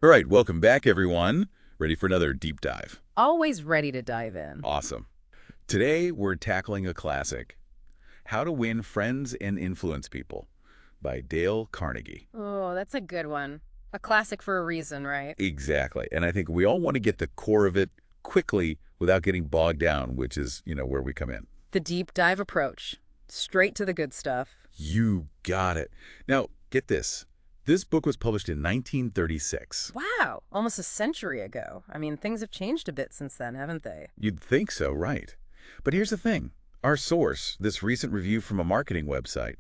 All right, welcome back, everyone. Ready for another deep dive? Always ready to dive in. Awesome. Today, we're tackling a classic, How to Win Friends and Influence People by Dale Carnegie. Oh, that's a good one. A classic for a reason, right? Exactly. And I think we all want to get the core of it quickly without getting bogged down, which is, where we come in. The deep dive approach. Straight to the good stuff. You got it. Now, get this. This book was published in 1936. Wow, almost a century ago. I mean, things have changed a bit since then, haven't they? You'd think so, right? But here's the thing. Our source, this recent review from a marketing website,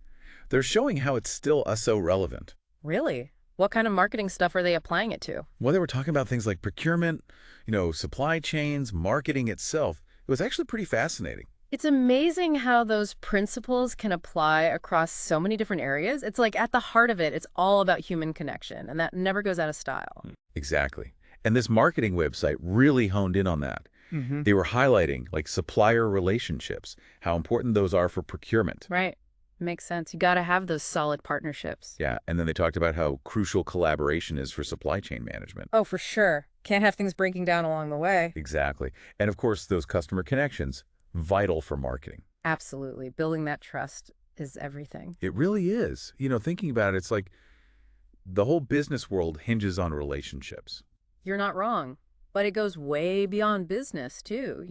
they're showing how it's still so relevant. Really? What kind of marketing stuff are they applying it to? Well, they were talking about things like procurement, supply chains, marketing itself. It was actually pretty fascinating. It's amazing how those principles can apply across so many different areas. It's like at the heart of it, it's all about human connection, and that never goes out of style. Exactly. And this marketing website really honed in on that. Mm-hmm. They were highlighting like supplier relationships, how important those are for procurement. Right. Makes sense. You got to have those solid partnerships. Yeah, and then they talked about how crucial collaboration is for supply chain management. Oh, for sure. Can't have things breaking down along the way. Exactly. And of course, those customer connections, vital for marketing. Absolutely. Building that trust is everything. It really is. Thinking about it, it's like the whole business world hinges on relationships. You're not wrong. But it goes way beyond business, too.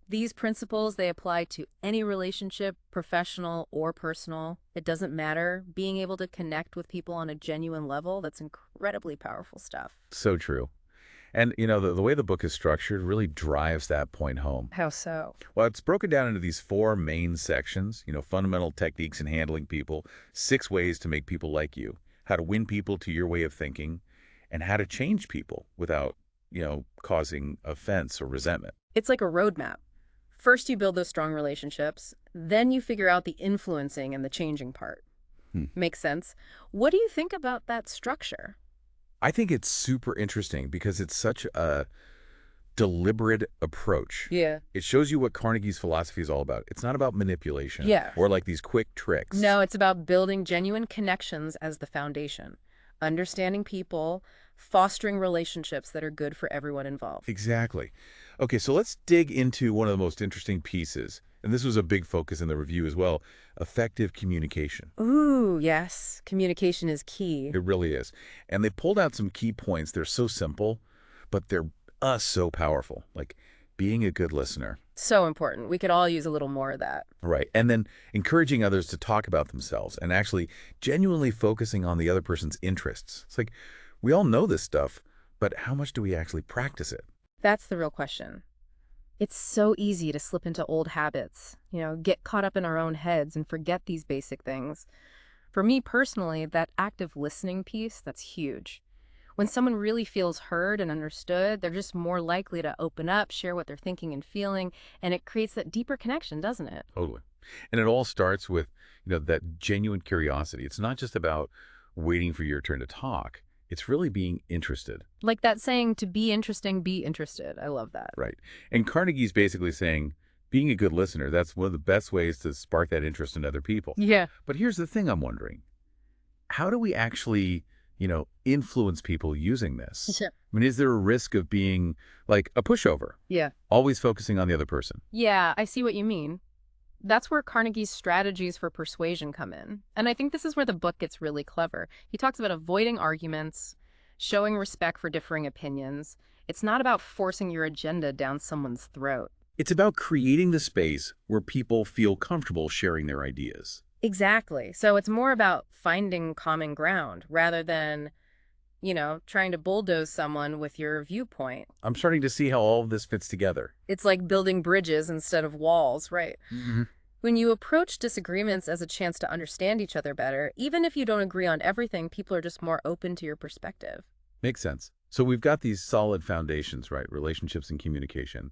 These principles, they apply to any relationship, professional or personal. It doesn't matter. Being able to connect with people on a genuine level, that's incredibly powerful stuff. So true. And, the way the book is structured really drives that point home. How so? Well, it's broken down into these four main sections, fundamental techniques in handling people, 6 ways to make people like you, how to win people to your way of thinking, and how to change people without, causing offense or resentment. It's like a roadmap. First, you build those strong relationships. Then you figure out the influencing and the changing part. Makes sense. What do you think about that structure? I think it's super interesting because it's such a deliberate approach. Yeah. It shows you what Carnegie's philosophy is all about. It's not about manipulation Yeah. or like these quick tricks. No, it's about building genuine connections as the foundation, understanding people, fostering relationships that are good for everyone involved. Exactly. Okay, so let's dig into one of the most interesting pieces, and this was a big focus in the review as well, effective communication. Ooh, yes. Communication is key. It really is. And they pulled out some key points. They're so simple, but they're so powerful, like being a good listener. So important. We could all use a little more of that. Right. And then encouraging others to talk about themselves and actually genuinely focusing on the other person's interests. It's like, we all know this stuff, but how much do we actually practice it? That's the real question. It's so easy to slip into old habits, get caught up in our own heads and forget these basic things. For me personally, that active listening piece, that's huge. When someone really feels heard and understood, they're just more likely to open up, share what they're thinking and feeling, and it creates that deeper connection, doesn't it? Totally. And it all starts with, that genuine curiosity. It's not just about waiting for your turn to talk. It's really being interested. Like that saying, to be interesting, be interested. I love that. Right. And Carnegie's basically saying, being a good listener, that's one of the best ways to spark that interest in other people. Yeah. But here's the thing I'm wondering. How do we actually, influence people using this? Sure. I mean, is there a risk of being like a pushover, Yeah. always focusing on the other person? Yeah, I see what you mean. That's where Carnegie's strategies for persuasion come in. And I think this is where the book gets really clever. He talks about avoiding arguments, showing respect for differing opinions. It's not about forcing your agenda down someone's throat. It's about creating the space where people feel comfortable sharing their ideas. Exactly. So it's more about finding common ground rather than, trying to bulldoze someone with your viewpoint. I'm starting to see how all of this fits together. It's like building bridges instead of walls, right? Mm-hmm. When you approach disagreements as a chance to understand each other better, even if you don't agree on everything, people are just more open to your perspective. Makes sense. So we've got these solid foundations, right? Relationships and communication.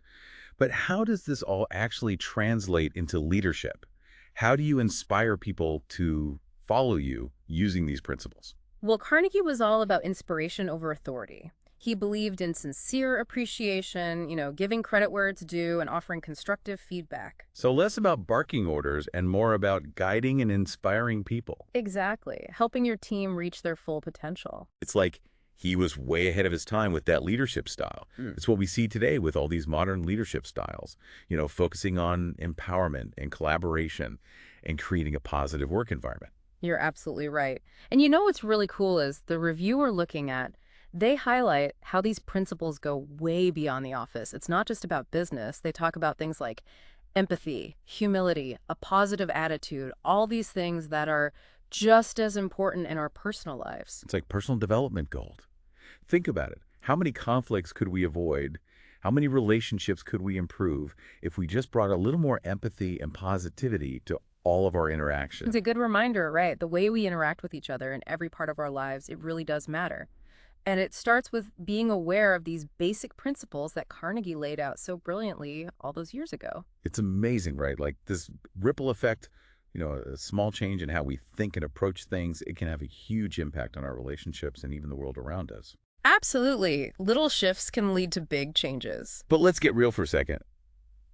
But how does this all actually translate into leadership? How do you inspire people to follow you using these principles? Well, Carnegie was all about inspiration over authority. He believed in sincere appreciation, giving credit where it's due and offering constructive feedback. So less about barking orders and more about guiding and inspiring people. Exactly. Helping your team reach their full potential. It's like He was way ahead of his time with that leadership style. Mm. It's what we see today with all these modern leadership styles, focusing on empowerment and collaboration and creating a positive work environment. You're absolutely right. And you know what's really cool is the review we're looking at, they highlight how these principles go way beyond the office. It's not just about business. They talk about things like empathy, humility, a positive attitude, all these things that are just as important in our personal lives. It's like personal development gold. Think about it. How many conflicts could we avoid? How many relationships could we improve if we just brought a little more empathy and positivity to all of our interactions? It's a good reminder, right? The way we interact with each other in every part of our lives, it really does matter. And it starts with being aware of these basic principles that Carnegie laid out so brilliantly all those years ago. It's amazing, right? Like this ripple effect, a small change in how we think and approach things, it can have a huge impact on our relationships and even the world around us. Absolutely. Little shifts can lead to big changes. But let's get real for a second.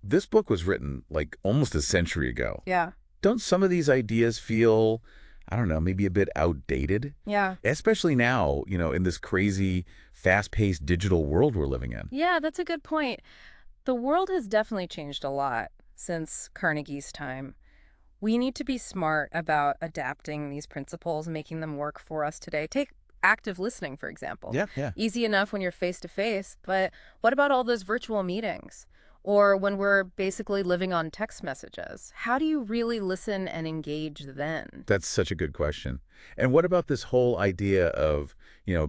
This book was written like almost a century ago. Yeah. Don't some of these ideas feel, I don't know, maybe a bit outdated? Yeah. Especially now, in this crazy, fast-paced digital world we're living in. Yeah, that's a good point. The world has definitely changed a lot since Carnegie's time. We need to be smart about adapting these principles, making them work for us today. Take active listening, for example. Yeah. Easy enough when you're face to face, but what about all those virtual meetings? Or when we're basically living on text messages? How do you really listen and engage then? That's such a good question. And what about this whole idea of,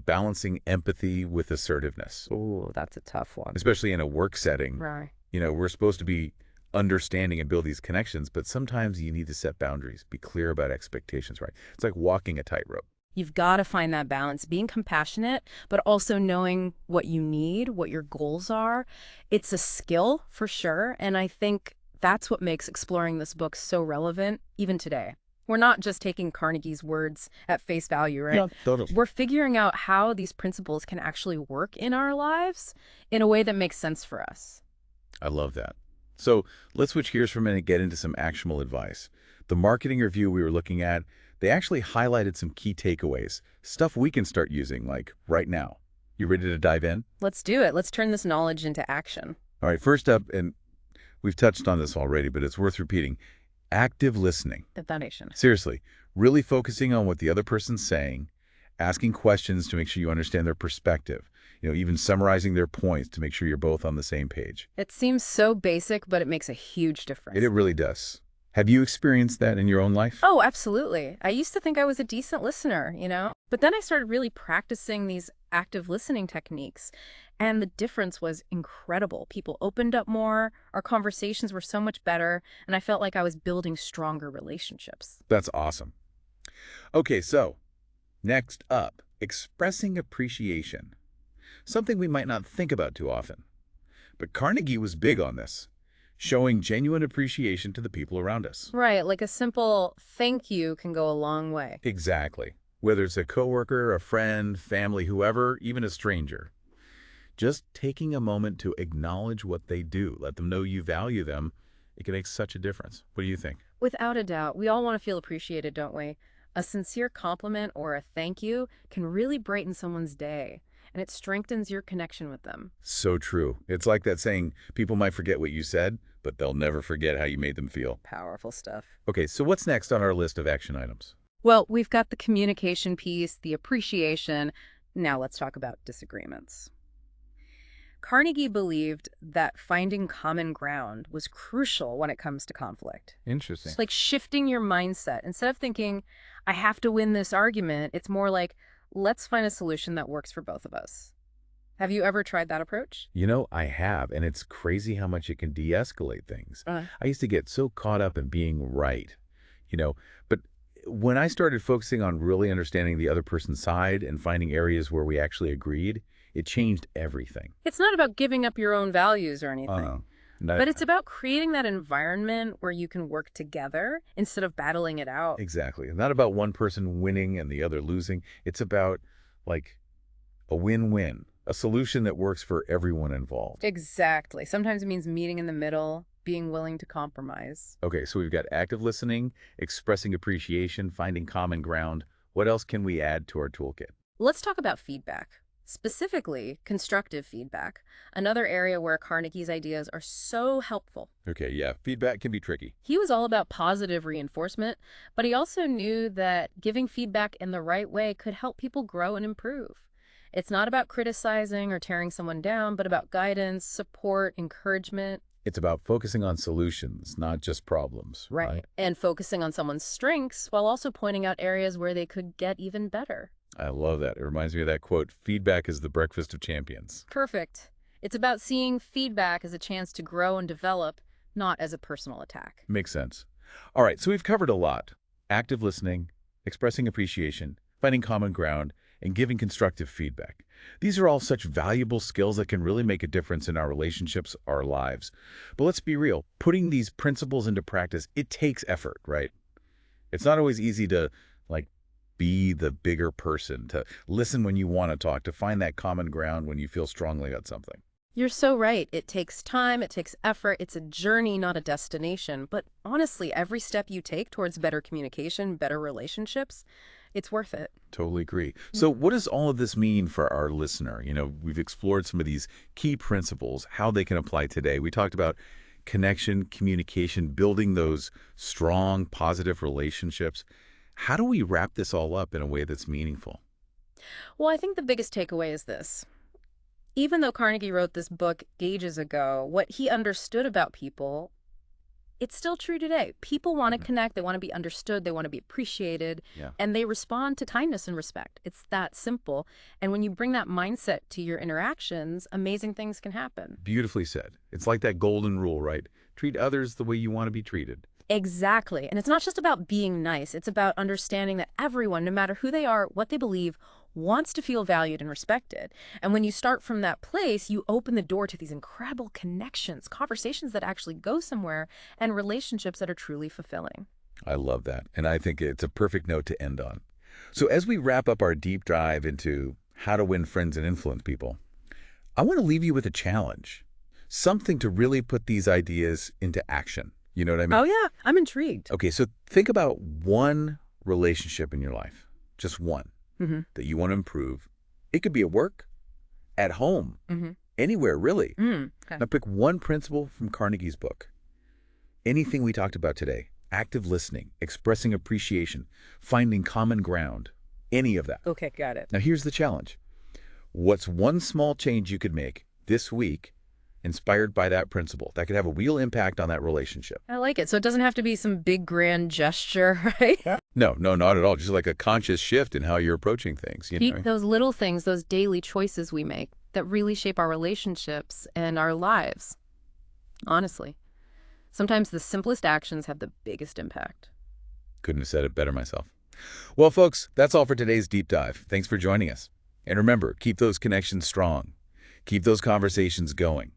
balancing empathy with assertiveness, Oh, that's a tough one. especially in a work setting? Right. We're supposed to be understanding and build these connections, but sometimes you need to set boundaries, be clear about expectations, right? It's like walking a tightrope. You've got to find that balance, being compassionate, but also knowing what you need, what your goals are. It's a skill for sure. And I think that's what makes exploring this book so relevant even today. We're not just taking Carnegie's words at face value, right? Yeah, totally. We're figuring out how these principles can actually work in our lives in a way that makes sense for us. I love that. So let's switch gears for a minute and get into some actionable advice. The marketing review we were looking at, they actually highlighted some key takeaways, stuff we can start using, like right now. You ready to dive in? Let's do it. Let's turn this knowledge into action. All right, first up, and we've touched on this already, but it's worth repeating, active listening. The foundation. Seriously, really focusing on what the other person's saying, asking questions to make sure you understand their perspective, even summarizing their points to make sure you're both on the same page. It seems so basic, but it makes a huge difference. It really does. Have you experienced that in your own life? Oh, absolutely. I used to think I was a decent listener, But then I started really practicing these active listening techniques, and the difference was incredible. People opened up more, our conversations were so much better, and I felt like I was building stronger relationships. That's awesome. Okay, so next up, expressing appreciation. Something we might not think about too often. But Carnegie was big on this, showing genuine appreciation to the people around us. Right, like a simple thank you can go a long way. Exactly. Whether it's a coworker, a friend, family, whoever, even a stranger. Just taking a moment to acknowledge what they do, let them know you value them, it can make such a difference. What do you think? Without a doubt, we all want to feel appreciated, don't we? A sincere compliment or a thank you can really brighten someone's day, and it strengthens your connection with them. So true. It's like that saying, people might forget what you said, but they'll never forget how you made them feel. Powerful stuff. Okay, so what's next on our list of action items? Well, we've got the communication piece, the appreciation. Now let's talk about disagreements. Carnegie believed that finding common ground was crucial when it comes to conflict. Interesting. It's like shifting your mindset. Instead of thinking, I have to win this argument, it's more like, let's find a solution that works for both of us. Have you ever tried that approach? I have, and it's crazy how much it can de-escalate things. Uh, I used to get so caught up in being right, but when I started focusing on really understanding the other person's side and finding areas where we actually agreed, it changed everything. It's not about giving up your own values or anything. No, But it's about creating that environment where you can work together instead of battling it out. exactly. It's not about one person winning and the other losing. It's about, like, a win-win, a solution that works for everyone involved. Exactly. Sometimes it means meeting in the middle, being willing to compromise. Okay, so we've got active listening, expressing appreciation, finding common ground. What else can we add to our toolkit? Let's talk about feedback. Specifically, constructive feedback, another area where Carnegie's ideas are so helpful. Okay, yeah, feedback can be tricky. He was all about positive reinforcement, but he also knew that giving feedback in the right way could help people grow and improve. It's not about criticizing or tearing someone down, but about guidance, support, encouragement. It's about focusing on solutions, not just problems, right? And focusing on someone's strengths while also pointing out areas where they could get even better. I love that. It reminds me of that quote, feedback is the breakfast of champions. Perfect. It's about seeing feedback as a chance to grow and develop, not as a personal attack. Makes sense. All right, so we've covered a lot. Active listening, expressing appreciation, finding common ground, and giving constructive feedback. These are all such valuable skills that can really make a difference in our relationships, our lives. But let's be real, putting these principles into practice, it takes effort, right? It's not always easy to, like, be the bigger person, to listen when you want to talk, to find that common ground when you feel strongly about something. You're so right. It takes time, it takes effort. It's a journey, not a destination. But honestly, every step you take towards better communication, better relationships, it's worth it. Totally agree. So what does all of this mean for our listener? We've explored some of these key principles, how they can apply today. We talked about connection, communication, building those strong, positive relationships. How do we wrap this all up in a way that's meaningful? Well, I think the biggest takeaway is this. Even though Carnegie wrote this book ages ago, what he understood about people, it's still true today. People want to connect, they want to be understood, they want to be appreciated, Yeah. and they respond to kindness and respect. It's that simple. And when you bring that mindset to your interactions, amazing things can happen. Beautifully said. It's like that golden rule, right? Treat others the way you want to be treated. Exactly. And it's not just about being nice. It's about understanding that everyone, no matter who they are, what they believe, wants to feel valued and respected. And when you start from that place, you open the door to these incredible connections, conversations that actually go somewhere, and relationships that are truly fulfilling. I love that. And I think it's a perfect note to end on. So as we wrap up our deep dive into how to win friends and influence people, I want to leave you with a challenge, something to really put these ideas into action. You know what I mean? Oh, yeah. I'm intrigued. Okay, so think about one relationship in your life, just one, that you want to improve. It could be at work, at home, anywhere, really. Okay. Now pick one principle from Carnegie's book. Anything we talked about today, active listening, expressing appreciation, finding common ground, any of that. Okay, got it. Now here's the challenge. What's one small change you could make this week inspired by that principle that could have a real impact on that relationship? I like it. So it doesn't have to be some big grand gesture, right? No, not at all. Just like a conscious shift in how you're approaching things. Those little things, those daily choices we make that really shape our relationships and our lives. Honestly, sometimes the simplest actions have the biggest impact. Couldn't have said it better myself. Well, folks, that's all for today's deep dive. Thanks for joining us. And remember, keep those connections strong. Keep those conversations going.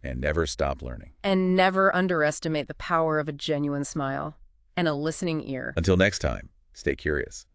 And never stop learning. And never underestimate the power of a genuine smile and a listening ear. Until next time, stay curious.